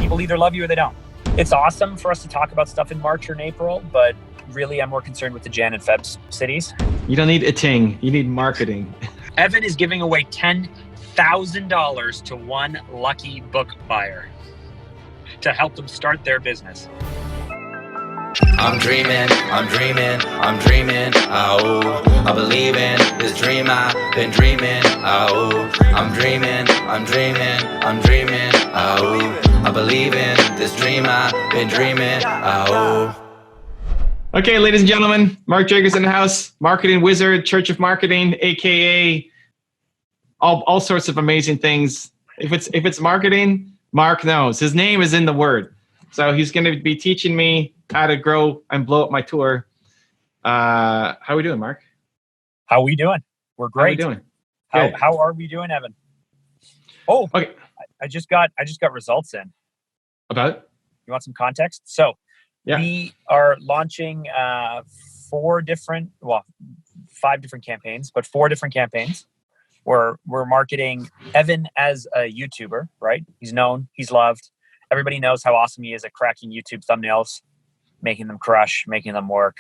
people either love you or they don't. It's awesome for us to talk about stuff in March or in April, but really I'm more concerned with the Jan and Feb cities. You don't need itching, you need marketing. Evan is giving away $10,000 to one lucky book buyer to help them start their business. I'm dreaming, oh, I believe in this dream I've been dreaming, oh, I'm dreaming, oh, I believe in this dream I've been dreaming, oh. Okay, ladies and gentlemen, Mark Jagers in the house, marketing wizard, Church of Marketing, AKA all sorts of amazing things. If it's marketing, Mark knows. His name is in the word. So he's going to be teaching me how to grow and blow up my tour. How are we doing, Mark? How are we doing? We're great. How are we doing? How are we doing, Evan? Oh, okay. I just got results in. About? You want some context? So yeah. We are launching 5 different campaigns, but 4 different campaigns. We're marketing Evan as a YouTuber, right? He's known, he's loved. Everybody knows how awesome he is at cracking YouTube thumbnails, making them crush, making them work.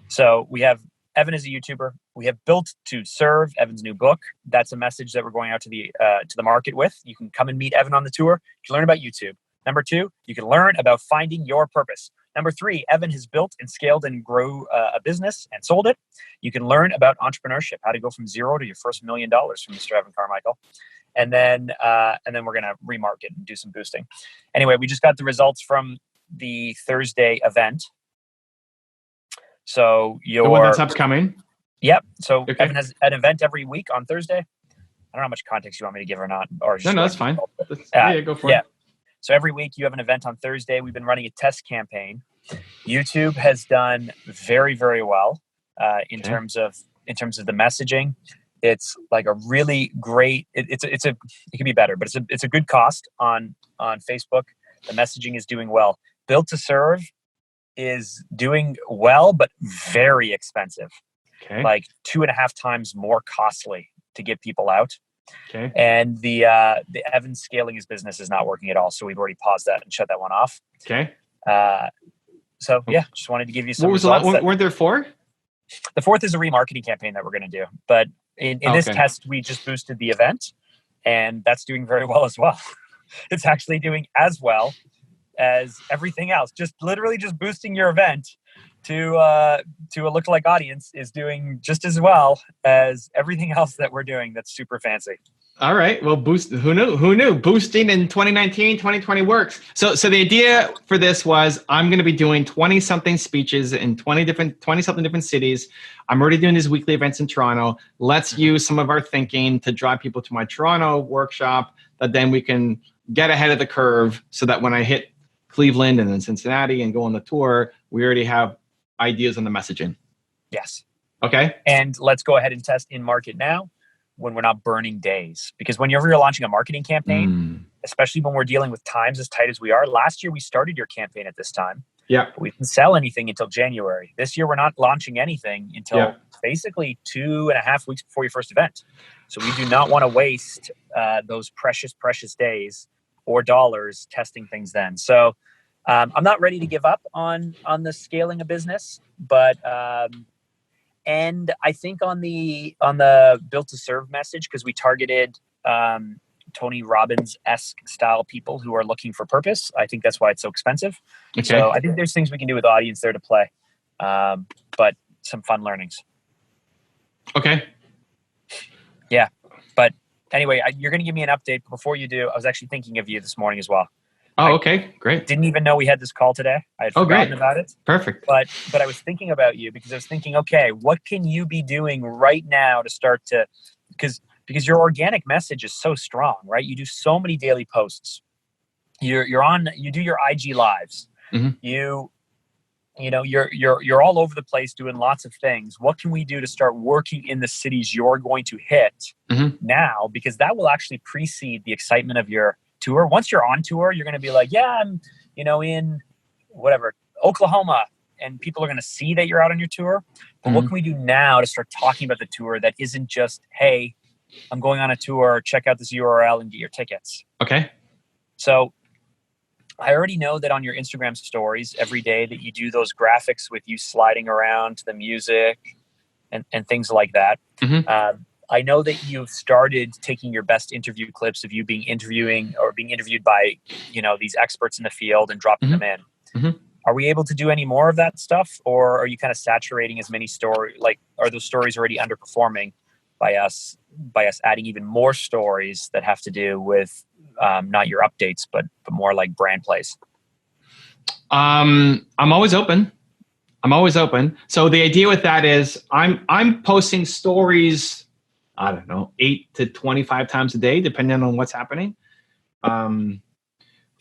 So we have Evan as a YouTuber. We have Built to Serve, Evan's new book. That's a message that we're going out to the market with. You can come and meet Evan on the tour. You can learn about YouTube. Number 2, you can learn about finding your purpose. Number 3, Evan has built and scaled and grew a business and sold it. You can learn about entrepreneurship, how to go from zero to your first $1 million from Mr. Evan Carmichael. And then we're going to remarket and do some boosting. Anyway, we just got the results from the Thursday event. So the one that's upcoming? Yep. So okay. Evan has an event every week on Thursday. I don't know how much context you want me to give or not. Or just no, that's fine. Yeah, go for it. So every week you have an event on Thursday. We've been running a test campaign. YouTube has done very, very well in terms of the messaging. It's like a really great. It can be better, but it's a good cost on Facebook. The messaging is doing well. Built to Serve is doing well, but very expensive. Okay. Like 2.5 times more costly to get people out. Okay. And the Evan scaling his business is not working at all. So we've already paused that and shut that one off. Okay. So yeah, just wanted to give you some. What was results the last? Weren't there 4? The 4th is a remarketing campaign that we're going to do. But in this test, we just boosted the event, and that's doing very well as well. It's actually doing as well as everything else. Just literally just boosting your event to a lookalike audience is doing just as well as everything else that we're doing that's super fancy. All right. Well, who knew? Boosting in 2019, 2020 works. So the idea for this was I'm going to be doing 20-something speeches in 20-something different cities. I'm already doing these weekly events in Toronto. Let's use some of our thinking to drive people to my Toronto workshop that then we can get ahead of the curve so that when I hit Cleveland and then Cincinnati and go on the tour, we already have ideas on the messaging. Yes. Okay. And let's go ahead and test in market now when we're not burning days. Because whenever you're launching a marketing campaign, especially when we're dealing with times as tight as we are, last year we started your campaign at this time. Yeah. We didn't sell anything until January. This year we're not launching anything until basically 2.5 weeks before your first event. So we do not want to waste those precious days or dollars testing things then. So I'm not ready to give up on the scaling a business, but and I think on the Built to Serve message, because we targeted Tony Robbins-esque style people who are looking for purpose. I think that's why it's so expensive. Okay. So I think there's things we can do with the audience there to play, but some fun learnings. Okay. Yeah, but anyway, you're going to give me an update. But before you do, I was actually thinking of you this morning as well. Oh, okay. Great. Didn't even know we had this call today. I had forgotten about it. Perfect. But I was thinking about you because I was thinking, okay, what can you be doing right now to start to, because your organic message is so strong, right? You do so many daily posts. You do your IG lives. Mm-hmm. You're all over the place doing lots of things. What can we do to start working in the cities you're going to hit now? Because that will actually precede the excitement of your tour. Once you're on tour, you're going to be like, yeah, I'm, in whatever, Oklahoma, and people are going to see that you're out on your tour. But what can we do now to start talking about the tour that isn't just, hey, I'm going on a tour, check out this URL and get your tickets. Okay. So I already know that on your Instagram stories every day that you do those graphics with you sliding around to the music and things like that. I know that you've started taking your best interview clips of you being interviewed by, these experts in the field and dropping them in. Are we able to do any more of that stuff, or are you kind of saturating as many stories? Like, are those stories already underperforming by us adding even more stories that have to do with not your updates, but more like brand plays? I'm always open. So the idea with that is I'm posting stories, I don't know, 8 to 25 times a day, depending on what's happening.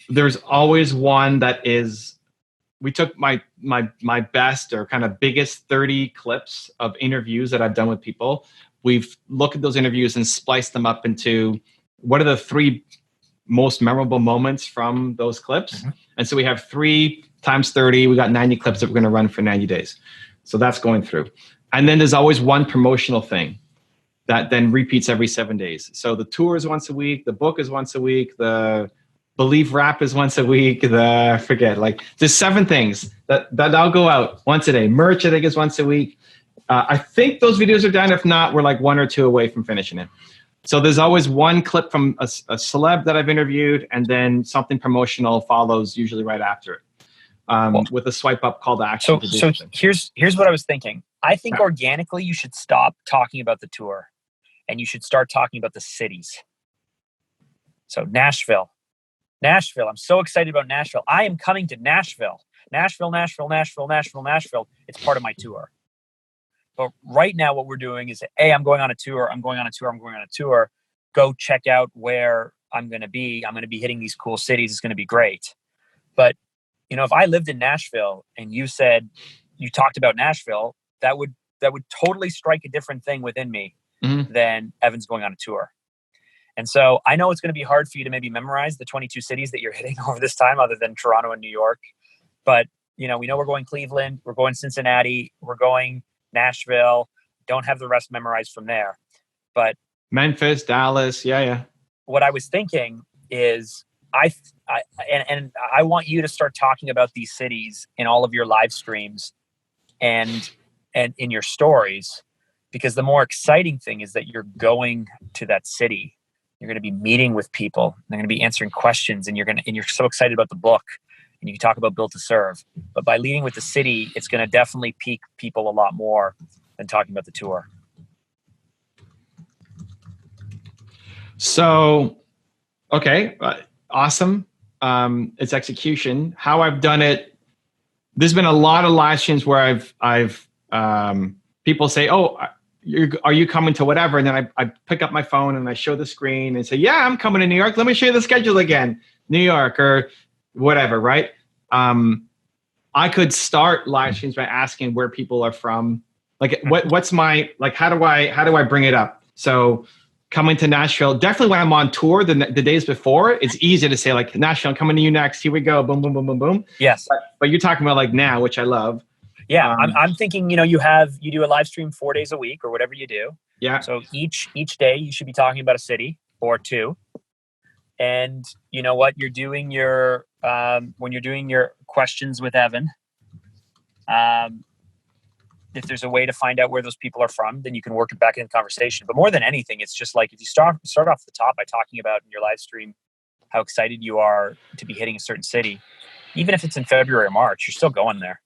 There's always one that is, we took my best or kind of biggest 30 clips of interviews that I've done with people. We've looked at those interviews and spliced them up into what are the 3 most memorable moments from those clips. And so we have 3 times 30. We got 90 clips that we're going to run for 90 days. So that's going through. And then there's always one promotional thing that then repeats every 7 days. So the tour is once a week. The book is once a week. The Believe Rap is once a week. There's 7 things that I'll go out once a day. Merch, I think, is once a week. I think those videos are done. If not, we're like 1 or 2 away from finishing it. So there's always one clip from a celeb that I've interviewed, and then something promotional follows usually right after it, with a swipe up call to action. So here's what I was thinking. I think organically you should stop talking about the tour, and you should start talking about the cities. So Nashville. I'm so excited about Nashville. I am coming to Nashville. Nashville. It's part of my tour. But right now what we're doing is, hey, I'm going on a tour. Go check out where I'm going to be. I'm going to be hitting these cool cities. It's going to be great. But, if I lived in Nashville and you talked about Nashville, that would totally strike a different thing within me than Evan's going on a tour. And so I know it's going to be hard for you to maybe memorize the 22 cities that you're hitting over this time, other than Toronto and New York. But, we know we're going Cleveland, we're going Cincinnati, we're going Nashville. Don't have the rest memorized from there. But Memphis, Dallas, yeah. What I was thinking is I want you to start talking about these cities in all of your live streams and in your stories, because the more exciting thing is that you're going to that city. You're going to be meeting with people. They're going to be answering questions, and you're so excited about the book, and you can talk about Built to Serve. But by leading with the city, it's going to definitely pique people a lot more than talking about the tour. So, okay, awesome. It's execution. How I've done it, there's been a lot of live streams where I've people say, "Oh, are you coming to whatever?" And then I pick up my phone and I show the screen and say, "Yeah, I'm coming to New York. Let me show you the schedule again, New York or whatever." Right? I could start live streams by asking where people are from. Like, what's my, like, how do I bring it up? So coming to Nashville, definitely when I'm on tour, the days before, it's easy to say, like, Nashville, I'm coming to you next. Here we go. Boom, boom, boom, boom, boom. Yes. But you're talking about like now, which I love. Yeah. I'm thinking, you do a live stream 4 days a week or whatever you do. Yeah. So each day you should be talking about a city or 2. And you know what, you're doing your, when you're doing your questions with Evan, if there's a way to find out where those people are from, then you can work it back in the conversation. But more than anything, it's just like, if you start off the top by talking about in your live stream how excited you are to be hitting a certain city, even if it's in February or March, you're still going there.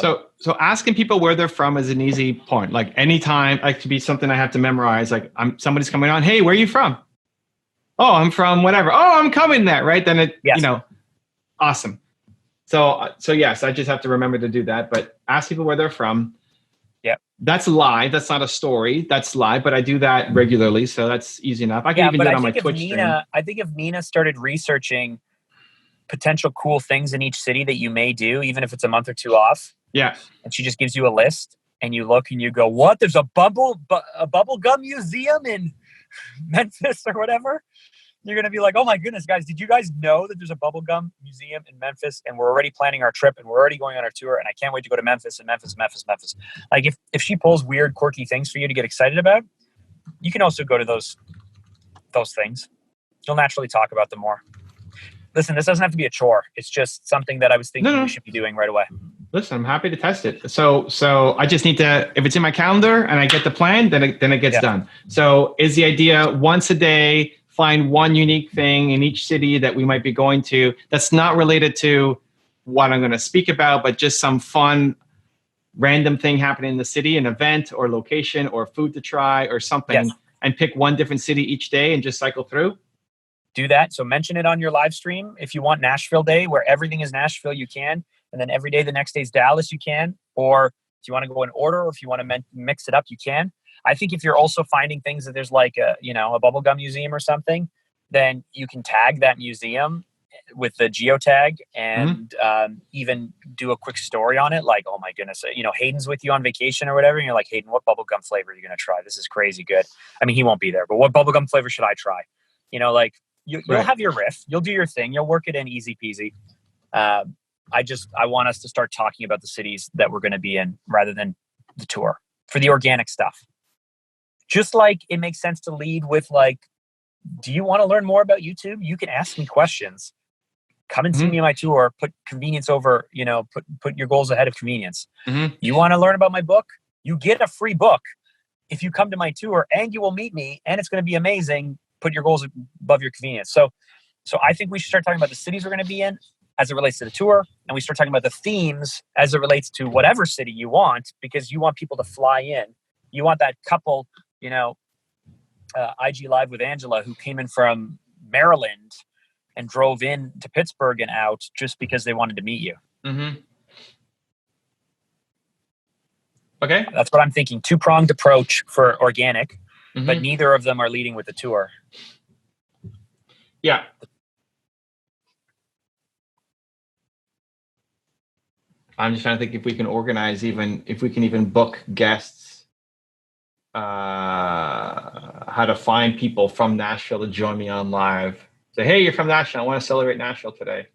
So asking people where they're from is an easy point. Like, anytime, like, to be something I have to memorize. Like, somebody's coming on. Hey, where are you from? Oh, I'm from whatever. Oh, I'm coming there. Right. Then awesome. So yes, I just have to remember to do that. But ask people where they're from. Yeah. That's live. That's not a story. That's live. But I do that regularly. So that's easy enough. I can even do it on my Twitch stream. I think if Nina started researching potential cool things in each city that you may do, even if it's a month or 2 off. Yeah. And she just gives you a list and you look and you go, what? There's a bubble gum museum in Memphis or whatever. You're going to be like, oh my goodness, guys, did you guys know that there's a bubblegum museum in Memphis, and we're already planning our trip and we're already going on our tour, and I can't wait to go to Memphis and Memphis. Like, if she pulls weird, quirky things for you to get excited about, you can also go to those things. You'll naturally talk about them more. Listen, this doesn't have to be a chore. It's just something that I was thinking No. we should be doing right away. Listen, I'm happy to test it. So I just need to, if it's in my calendar and I get the plan, then it gets done. So is the idea once a day, find one unique thing in each city that we might be going to that's not related to what I'm going to speak about, but just some fun, random thing happening in the city, an event or location or food to try or something, and pick one different city each day and just cycle through? Do that. So mention it on your live stream. If you want Nashville Day, where everything is Nashville, you can. And then every day, the next day is Dallas, you can. Or if you want to go in order, or if you want to mix it up, you can. I think if you're also finding things that there's like a bubblegum museum or something, then you can tag that museum with the geotag and even do a quick story on it. Like, oh my goodness, Hayden's with you on vacation or whatever. And you're like, Hayden, what bubblegum flavor are you going to try? This is crazy good. I mean, he won't be there, but what bubblegum flavor should I try? You'll have your riff. You'll do your thing. You'll work it in easy peasy. I want us to start talking about the cities that we're going to be in rather than the tour for the organic stuff. Just like it makes sense to lead with like, do you want to learn more about YouTube? You can ask me questions. Come and see me on my tour. Put convenience over, put your goals ahead of convenience. You want to learn about my book? You get a free book if you come to my tour, and you will meet me, and it's going to be amazing. Put your goals above your convenience. So I think we should start talking about the cities we're going to be in as it relates to the tour. And we start talking about the themes as it relates to whatever city you want, because you want people to fly in. You want that couple, IG Live with Angela, who came in from Maryland and drove in to Pittsburgh and out just because they wanted to meet you. Okay. That's what I'm thinking. Two-pronged approach for organic. But neither of them are leading with the tour. Yeah. I'm just trying to think if we can organize if we can even book guests, how to find people from Nashville to join me on live. Say, hey, you're from Nashville. I want to celebrate Nashville today.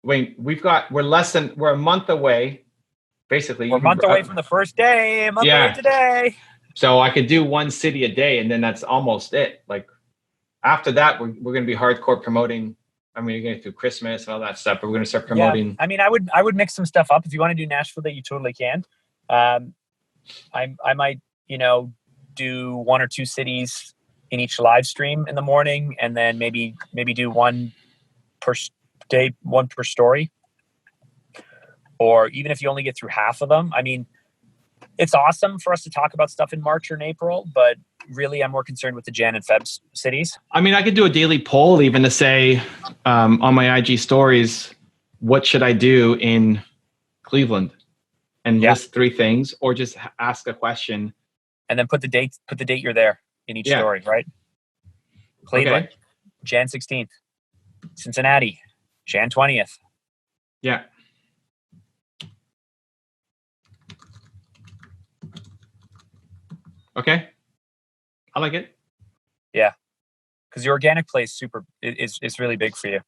Wait, we're a month away. Basically, we're a month away from the first day. A month away today. So I could do one city a day, and then that's almost it. Like after that, we're going to be hardcore promoting. I mean, you're going to do Christmas and all that stuff, but we're going to start promoting. Yeah. I mean, I would mix some stuff up. If you want to do Nashville Day, you totally can. I might, do one or two cities in each live stream in the morning, and then maybe do one per day, one per story. Or even if you only get through half of them. I mean, it's awesome for us to talk about stuff in March or in April, but really I'm more concerned with the Jan and Feb cities. I mean, I could do a daily poll even to say on my IG stories, what should I do in Cleveland? And list 3 things, or just ask a question. And then put the date you're there in each story, right? Cleveland, Jan 16th. Cincinnati, Jan 20th. Yeah. Okay. I like it. Yeah. Because your organic play is really big for you.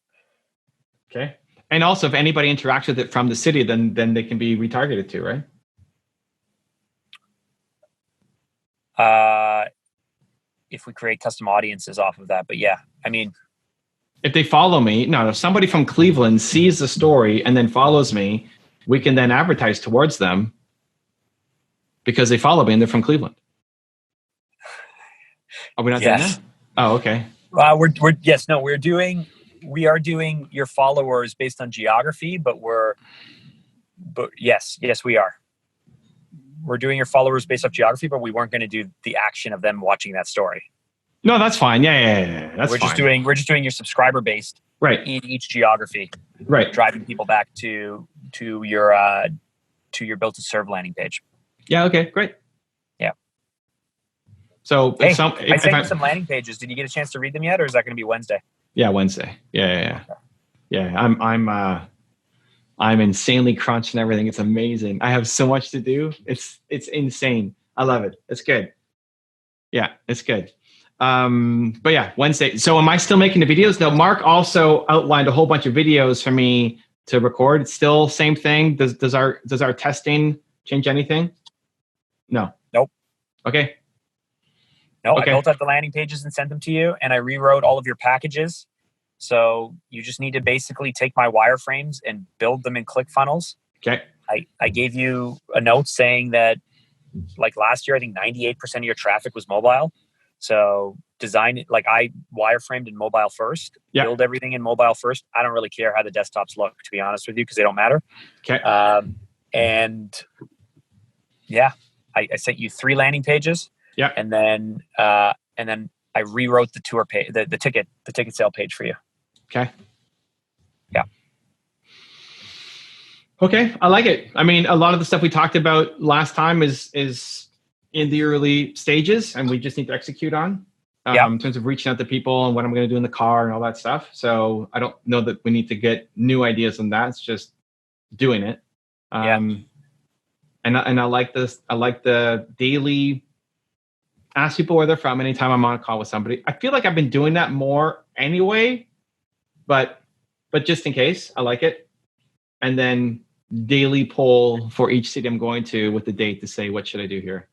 Okay. And also, if anybody interacts with it from the city, then they can be retargeted to, right? If we create custom audiences off of that. But yeah, I mean, if they follow me, if somebody from Cleveland sees the story and then follows me, we can then advertise towards them because they follow me and they're from Cleveland. Are we not doing that? Oh, okay. We are doing your followers based on geography, but yes, we are. We're doing your followers based off geography, but we weren't going to do the action of them watching that story. No, that's fine. Yeah. That's fine. We're just doing your subscriber based, right? In each geography, right? Driving people back to your built to serve landing page. Yeah. Okay. Great. Yeah. So I sent you some landing pages. Did you get a chance to read them yet, or is that going to be Wednesday? Yeah, Wednesday. Yeah. Okay. Yeah. I'm insanely crunched and everything. It's amazing. I have so much to do. It's insane. I love it. It's good. Yeah, it's good. But yeah, Wednesday. So am I still making the videos? No, Mark also outlined a whole bunch of videos for me to record. It's still same thing. Does our testing change anything? No. Nope. Okay. No, I Okay. built out the landing pages and sent them to you, and I rewrote all of your packages. So you just need to basically take my wireframes and build them in ClickFunnels. Okay. I gave you a note saying that, like last year, I think 98% of your traffic was mobile. So design it, like I wireframed in mobile first, Yeah. build everything in mobile first. I don't really care how the desktops look, to be honest with you, because they don't matter. Okay. And yeah, I sent you 3 landing pages. Yeah. And then I rewrote the tour page, the ticket sale page for you. Okay. Yeah. Okay, I like it. I mean, a lot of the stuff we talked about last time is in the early stages, and we just need to execute on in terms of reaching out to people and what I'm going to do in the car and all that stuff. So I don't know that we need to get new ideas on that. It's just doing it. And I like this. I like the daily ask people where they're from anytime I'm on a call with somebody. I feel like I've been doing that more anyway, but just in case, I like it. And then daily poll for each city I'm going to with the date to say, what should I do here?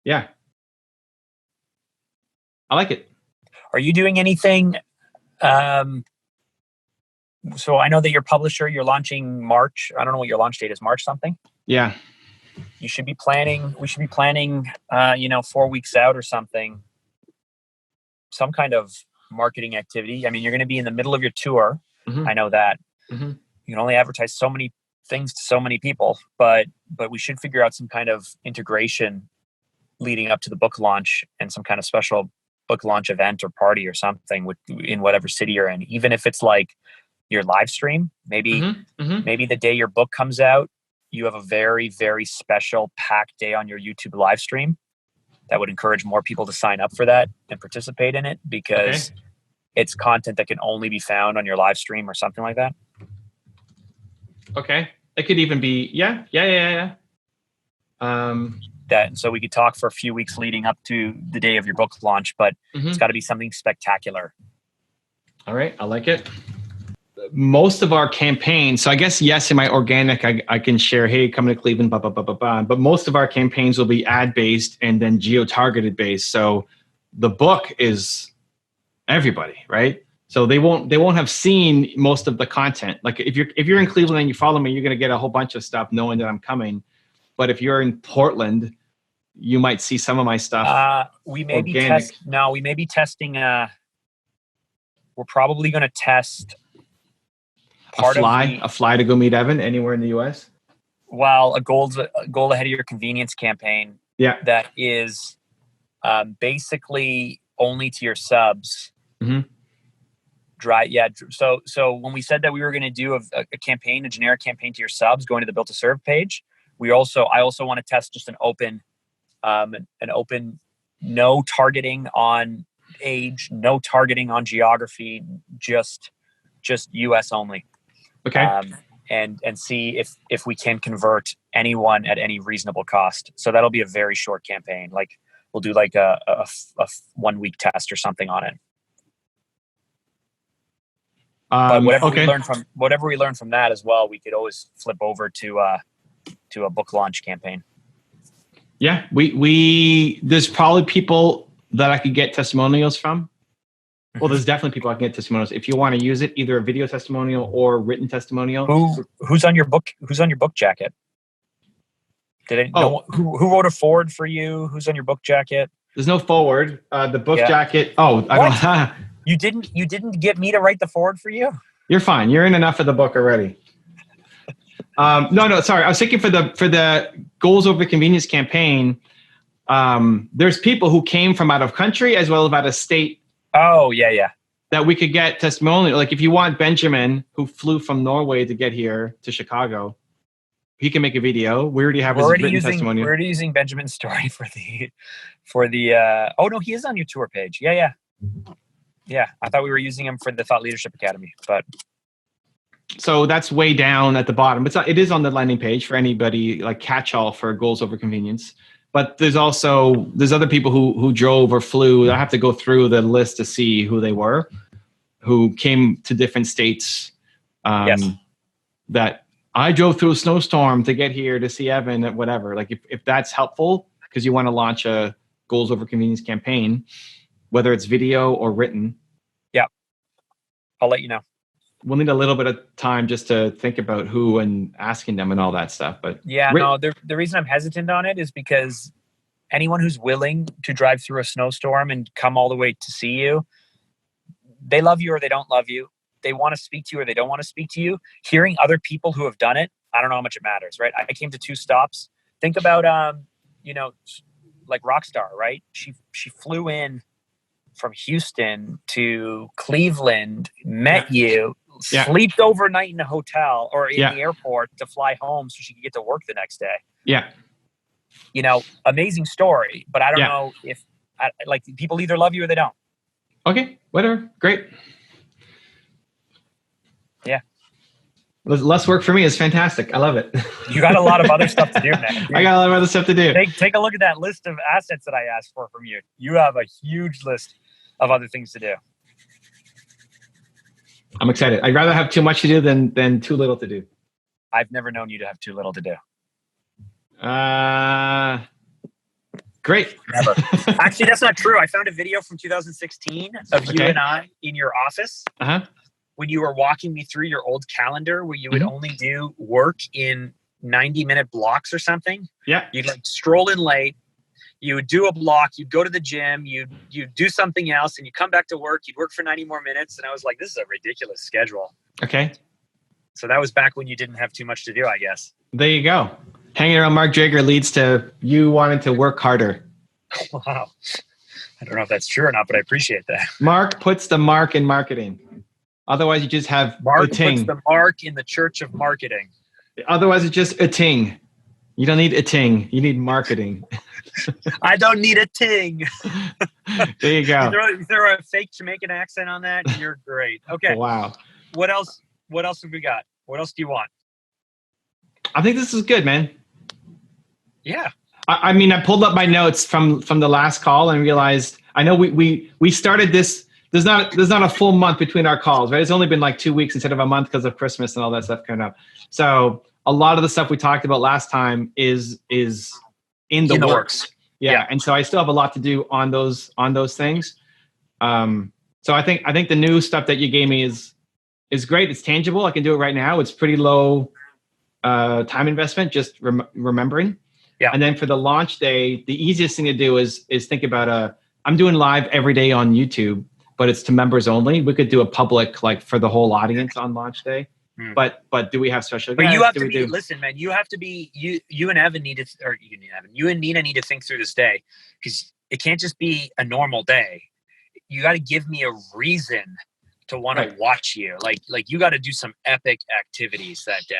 Yeah. I like it. Are you doing anything? So I know that your publisher, you're launching March. I don't know what your launch date is, March something. Yeah. We should be planning, 4 weeks out or something, some kind of marketing activity. I mean, you're going to be in the middle of your tour. Mm-hmm. I know that. Mm-hmm. You can only advertise so many things to so many people, but we should figure out some kind of integration leading up to the book launch and some kind of special book launch event or party or something in whatever city you're in. Even if it's like your live stream, maybe the day your book comes out, you have a very, very special packed day on your YouTube live stream that would encourage more people to sign up for that and participate in it, because it's content that can only be found on your live stream or something like that. Okay. It could even be, yeah. So we could talk for a few weeks leading up to the day of your book launch, but it's got to be something spectacular. All right. I like it. Most of our campaigns, so I guess, yes, in my organic, I can share, hey, come to Cleveland, blah, blah, blah, blah, blah. But most of our campaigns will be ad-based and then geo-targeted based. So the book is everybody, right? So they won't have seen most of the content. Like if you're in Cleveland and you follow me, you're going to get a whole bunch of stuff knowing that I'm coming. But if you're in Portland, you might see some of my stuff. We may be testing. We're probably going to test a fly to go meet Evan anywhere in the U.S. Well, a goal ahead of your convenience campaign. Yeah, that is basically only to your subs. Mm-hmm. So when we said that we were going to do a campaign, a generic campaign to your subs, going to the Built to Serve page, I also want to test just an open, no targeting on age, no targeting on geography, just US only. Okay. And see if we can convert anyone at any reasonable cost. So that'll be a very short campaign. Like we'll do like a 1 week test or something on it. But whatever we learn from that as well, we could always flip over to a book launch campaign. Yeah, we there's probably people that I could get testimonials from. Well, there's definitely people I can get testimonials. If you want to use it, either a video testimonial or written testimonial. Who's on your book? Who's on your book jacket? Who wrote a forward for you? Who's on your book jacket? There's no forward. The book jacket. Oh, I don't. You didn't get me to write the forward for you? You're fine. You're in enough of the book already. No, sorry. I was thinking for the Goals Over Convenience campaign, there's people who came from out of country as well as out of state. Oh, yeah. That we could get testimonial. Like if you want Benjamin, who flew from Norway to get here to Chicago, he can make a video. We already have his written testimonial. We're already using Benjamin's story for the. Oh no, he is on your tour page. Yeah. I thought we were using him for the Thought Leadership Academy, but. So that's way down at the bottom. It is on the landing page for anybody, like catch-all for Goals Over Convenience. But there's other people who drove or flew. I have to go through the list to see who they were, who came to different states. That I drove through a snowstorm to get here to see Evan at whatever. Like if that's helpful, because you want to launch a goals over convenience campaign, whether it's video or written. Yeah. I'll let you know. We'll need a little bit of time just to think about who and asking them and all that stuff. But yeah, no, the reason I'm hesitant on it is because anyone who's willing to drive through a snowstorm and come all the way to see you, they love you or they don't love you. They want to speak to you or they don't want to speak to you. Hearing other people who have done it, I don't know how much it matters, right? I came to 2 stops. Think about, like Rockstar, right? She flew in from Houston to Cleveland, met you, slept overnight in a hotel or in the airport to fly home so she could get to work the next day. Yeah. Amazing story, but I don't know if people either love you or they don't. Okay, whatever. Great. Yeah. Less work for me is fantastic. I love it. You got a lot of other stuff to do, man. I got a lot of other stuff to do. Take a look at that list of assets that I asked for from you. You have a huge list of other things to do. I'm excited. I'd rather have too much to do than too little to do. I've never known you to have too little to do. Great. Never. Actually, that's not true. I found a video from 2016 of you and I in your office when you were walking me through your old calendar where you would only do work in 90-minute blocks or something. Yeah. You'd stroll in late. You would do a block. You'd go to the gym. You'd do something else, and you come back to work. You'd work for 90 more minutes, and I was like, "This is a ridiculous schedule." Okay. So that was back when you didn't have too much to do, I guess. There you go. Hanging around Mark Jager leads to you wanting to work harder. Wow. I don't know if that's true or not, but I appreciate that. Mark puts the mark in marketing. Otherwise, you just have Mark puts the mark in the church of marketing. Otherwise, it's just a ting. You don't need a ting. You need marketing. I don't need a ting. There you go. You throw a fake Jamaican accent on that, you're great. Okay. Wow. What else have we got? What else do you want? I think this is good, man. Yeah. I mean, I pulled up my notes from the last call and realized I know we started this. There's not a full month between our calls, right? It's only been like 2 weeks instead of a month because of Christmas and all that stuff coming up. So a lot of the stuff we talked about last time is in the works. Yeah. And so I still have a lot to do on those things. So I think the new stuff that you gave me is great. It's tangible. I can do it right now. It's pretty low time investment, just remembering. Yeah. And then for the launch day, the easiest thing to do is think about I'm doing live every day on YouTube, but it's to members only. We could do a public, like for the whole audience on launch day. But do we have special guests? But you have to be, listen, man, you have to be, you and Evan need to, or you and Nina need to think through this day, because it can't just be a normal day. You got to give me a reason to want to watch you. Like you got to do some epic activities that day.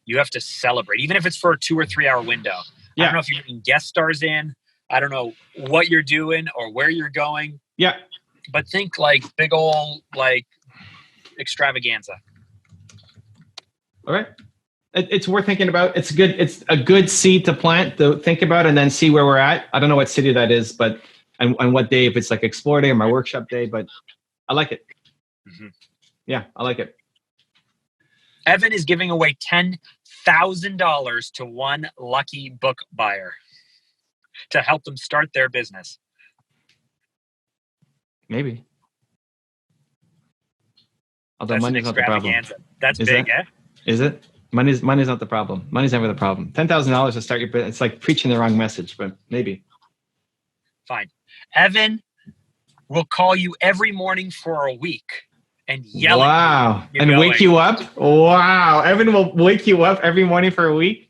You have to celebrate, even if it's for a 2 or 3 hour window. Yeah. I don't know if you're getting guest stars in. I don't know what you're doing or where you're going. Yeah. But think like big old, like extravaganza. All right. It's worth thinking about. It's good. It's a good seed to plant to think about and then see where we're at. I don't know what city that is, but and what day, if it's like Explore Day or my workshop day, but I like it. Mm-hmm. Yeah, I like it. Evan is giving away $10,000 to one lucky book buyer to help them start their business. Maybe. Although money's not the problem. That's big, eh? Is it? Money's not the problem. Money's never the problem. $10,000 to start your business. It's like preaching the wrong message, but maybe. Fine. Evan will call you every morning for a week and yell at you. And wake you up? Wow. Evan will wake you up every morning for a week?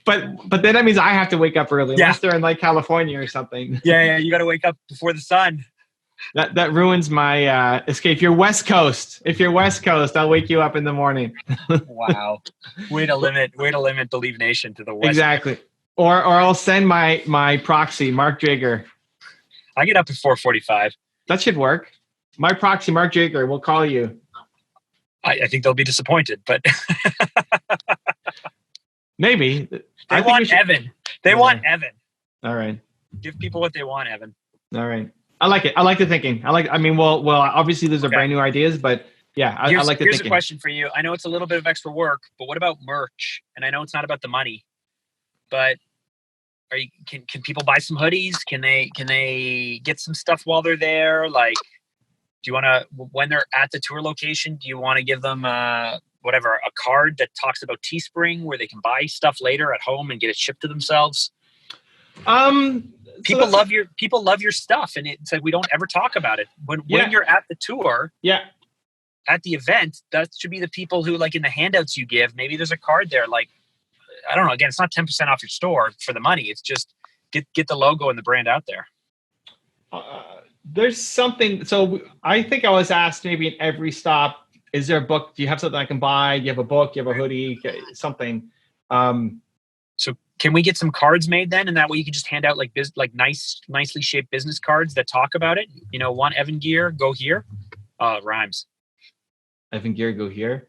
But then that means I have to wake up early, unless they're in like California or something. Yeah, you got to wake up before the sun. That ruins my escape. If you're West Coast, I'll wake you up in the morning. Wow. Way to limit Believe Nation to the West. Exactly. Or I'll send my proxy, Mark Jager. I get up at 4:45. That should work. My proxy, Mark Jager, will call you. I think they'll be disappointed, but maybe. They want Evan. They want Evan. All right. Give people what they want, Evan. All right. I like it. I like the thinking. Well, obviously those are brand new ideas, but yeah, I like the thinking. Here's a question for you. I know it's a little bit of extra work, but what about merch? And I know it's not about the money, but can people buy some hoodies? Can they get some stuff while they're there? Like, do you want to, when they're at the tour location, do you want to give them a card that talks about Teespring where they can buy stuff later at home and get it shipped to themselves? People love your stuff, and it's like we don't ever talk about it. When you're at the tour, at the event, that should be the people who, like, in the handouts you give, maybe there's a card there. Like, I don't know. Again, it's not 10% off your store for the money. It's just get the logo and the brand out there. There's something. So I think I was asked maybe in every stop, is there a book? Do you have something I can buy? Do you have a book? Do you have a hoodie? Something. So can we get some cards made then? And that way you can just hand out like nicely shaped business cards that talk about it. You know, one Evan Gear, go here. Rhymes. Evan Gear, go here.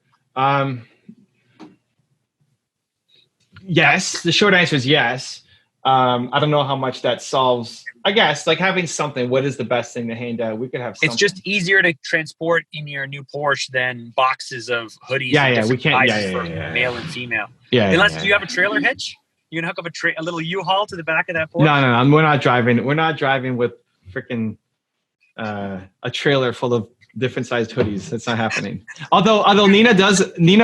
Yes. The short answer is yes. I don't know how much that solves. I guess like having something. What is the best thing to hand out? We could have something. It's just easier to transport in your new Porsche than boxes of hoodies. We can't. For male and female. Unless do you have a trailer hitch? You can hook up a little U-Haul to the back of that Porsche. No. We're not driving. We're not driving with freaking a trailer full of different sized hoodies. That's not happening. Although Nina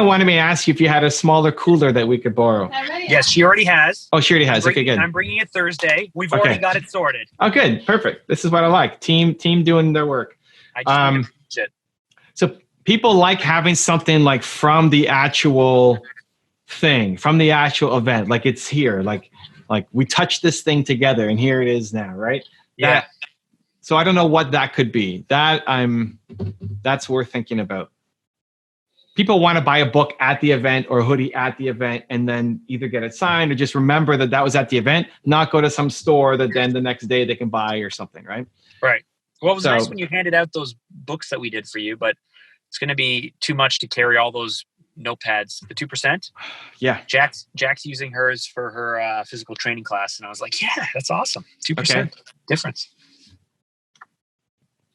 wanted me to ask you if you had a smaller cooler that we could borrow. Yes, she already has. Oh, she already has. Okay, good. I'm bringing it Thursday. We've already got it sorted. Oh, good. Perfect. This is what I like. Team doing their work. I just need to teach it. So people like having something like from the actual thing, from the actual event. Like it's here. Like we touched this thing together and here it is now, right? Yeah. So I don't know what that could be. That's worth thinking about. People want to buy a book at the event or a hoodie at the event and then either get it signed or just remember that was at the event, not go to some store that then the next day they can buy or something, right? Right. Well, it was nice when you handed out those books that we did for you, but it's going to be too much to carry all those notepads. The 2%? Yeah. Jack's using hers for her physical training class, and I was like, yeah, that's awesome. 2% difference.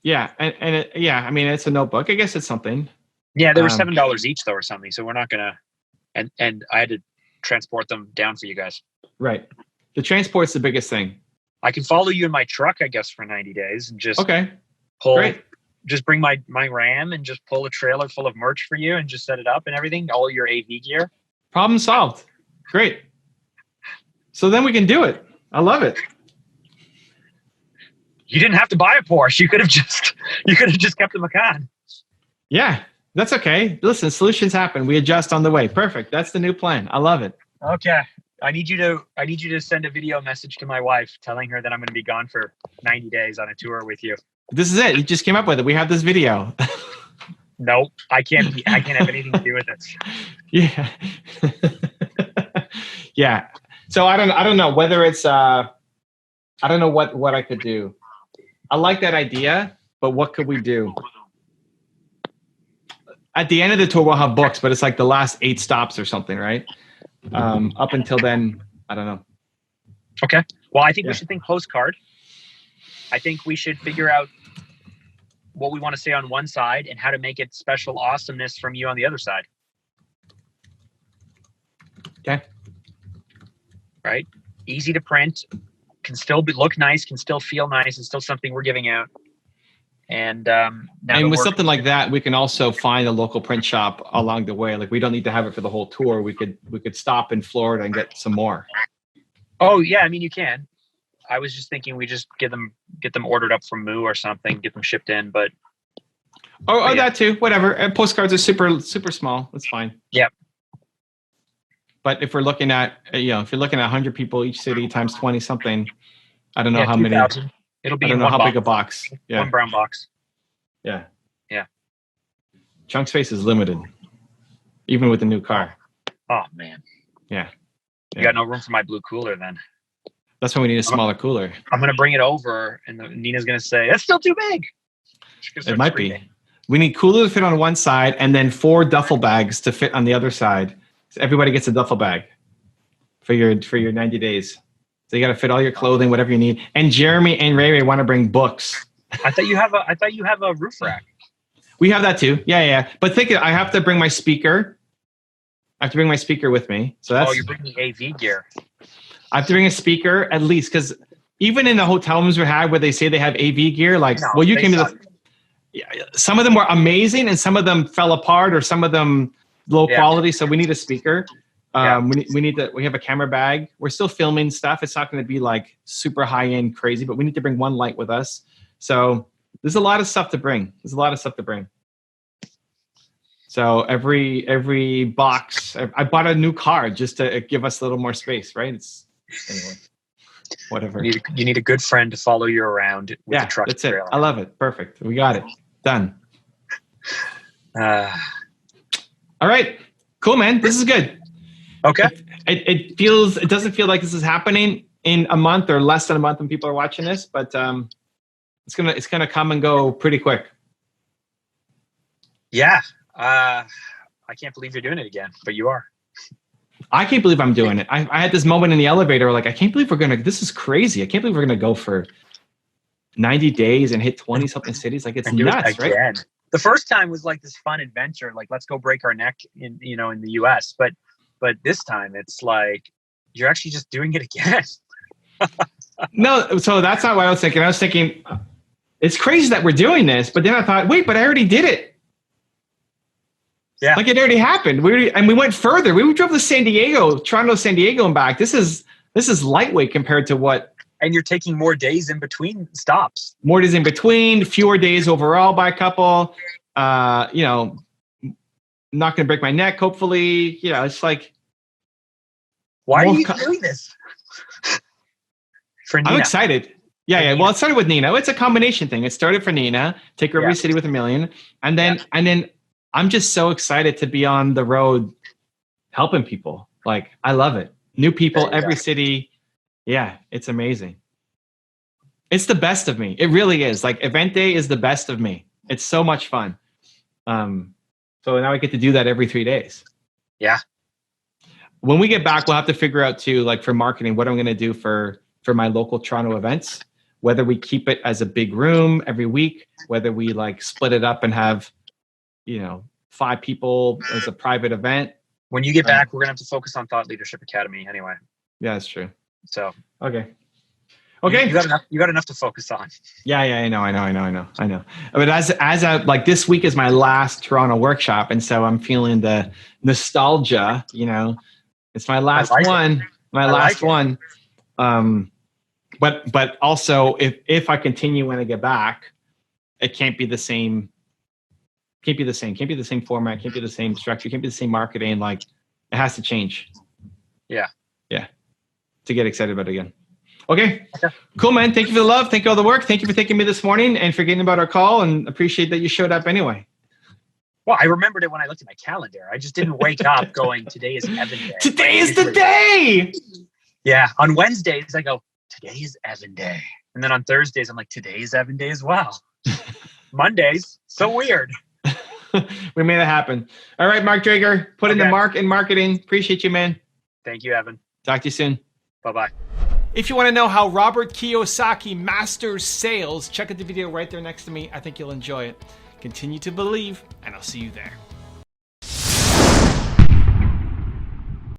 Yeah, and I mean, it's a notebook. I guess it's something. Yeah, they were $7 each though, or something. So we're not gonna. And I had to transport them down for you guys. Right. The transport's the biggest thing. I can follow you in my truck, I guess, for 90 days and just pull. Great. Just bring my Ram and just pull a trailer full of merch for you and just set it up and everything. All your AV gear. Problem solved. Great. So then we can do it. I love it. You didn't have to buy a Porsche. You could have just kept the Macan. Yeah, that's okay. Listen, solutions happen. We adjust on the way. Perfect. That's the new plan. I love it. Okay. I need you to send a video message to my wife telling her that I'm going to be gone for 90 days on a tour with you. This is it. You just came up with it. We have this video. Nope. I can't have anything to do with this. Yeah. Yeah. So I don't know whether it's I don't know what I could do. I like that idea, but what could we do? At the end of the tour, we'll have books, but it's like the last 8 stops or something, right? Up until then, I don't know. Okay. Well, I think we should think postcard. I think we should figure out what we want to say on one side and how to make it special awesomeness from you on the other side. Okay. Right? Easy to print. Can still look nice, can still feel nice. It's still something we're giving out. And with something like that, we can also find a local print shop along the way. Like we don't need to have it for the whole tour. We could stop in Florida and get some more. Oh yeah, I mean you can. I was just thinking we just get them ordered up from Moo or something, get them shipped in. But that too. Whatever. And postcards are super small. That's fine. Yep. But if we're looking at, if you're looking at 100 people each city times 20 something, I don't know how 2,000. many. It'll be I don't know how big a box. Yeah. One brown box. Yeah. Yeah. Chunk space is limited, even with the new car. Oh man. Yeah. You got no room for my blue cooler then. That's why we need a smaller cooler. I'm going to bring it over, and Nina's going to say, that's still too big. It might be. We need cooler to fit on one side, and then 4 duffel bags to fit on the other side. So everybody gets a duffel bag for your 90 days. So you got to fit all your clothing, whatever you need. And Jeremy and Ray want to bring books. I thought you have a roof rack. We have that too. Yeah. But I have to bring my speaker. I have to bring my speaker with me. So that's. Oh, you're bringing AV gear. I have to bring a speaker at least, because even in the hotel rooms we had where they say they have AV gear, like, No, well, you they came to suck. some of them were amazing and some of them fell apart or some of them low Yeah. quality. So we need a speaker. Yeah. We have a camera bag. We're still filming stuff. It's not going to be like super high end crazy, but we need to bring one light with us. So there's a lot of stuff to bring. So every box, I bought a new car just to give us a little more space, right? Anyway, whatever. You need a good friend to follow you around with the truck. That's it. trailer. I love it. Perfect. We got it. Done. Uh, All right. Cool, man. This is good. okay. It doesn't feel like this is happening in a month or less than a month when people are watching this, but it's gonna come and go pretty quick. Yeah. I can't believe you're doing it again, but you are. I can't believe I'm doing it. I had this moment in the elevator, like, I can't believe this is crazy. I can't believe we're gonna go for 90 days and hit 20 something cities. Like, it's nuts, right? The first time was like this fun adventure, like let's go break our neck in the US. But this time it's like you're actually just doing it again. No, so that's not what I was thinking. I was thinking it's crazy that we're doing this, but then I thought, wait, but I already did it. Yeah. Like, it already happened. We went further. We drove to Toronto, San Diego and back. This is lightweight compared to what. And you're taking more days in between stops. More days in between, fewer days overall by a couple. Not going to break my neck, hopefully. It's like. Why are you doing this? For Nina. I'm excited. Yeah. Well, it started with Nina. It's a combination thing. It started for Nina, take her every city with $1 million. And then I'm just so excited to be on the road helping people. Like, I love it. New people, every city. Yeah, it's amazing. It's the best of me. It really is. Like, event day is the best of me. It's so much fun. So now I get to do that every 3 days. Yeah. When we get back, we'll have to figure out too, like, for marketing, what I'm going to do for my local Toronto events, whether we keep it as a big room every week, whether we like split it up and have, 5 people as a private event. When you get back, we're going to have to focus on Thought Leadership Academy anyway. Yeah, that's true. So, okay. You got enough to focus on. Yeah, I know. But as like, this week is my last Toronto workshop, and so I'm feeling the nostalgia. It's my last one. My last one. But also, if I continue when I get back, it can't be the same. Can't be the same format. Can't be the same structure. Can't be the same marketing. Like, it has to change. Yeah. To get excited about it again. Okay. Cool, man. Thank you for the love. Thank you for all the work. Thank you for thinking of me this morning and forgetting about our call, and appreciate that you showed up anyway. Well, I remembered it when I looked at my calendar. I just didn't wake up going, today is Evan Day. Today is the day. Yeah. On Wednesdays, I go, today is Evan Day. And then on Thursdays, I'm like, today is Evan Day as well. Mondays, so weird. We made it happen. All right, Mark Drager, put in the mark in marketing. Appreciate you, man. Thank you, Evan. Talk to you soon. Bye-bye. If you want to know how Robert Kiyosaki masters sales, check out the video right there next to me. I think you'll enjoy it. Continue to believe, and I'll see you there.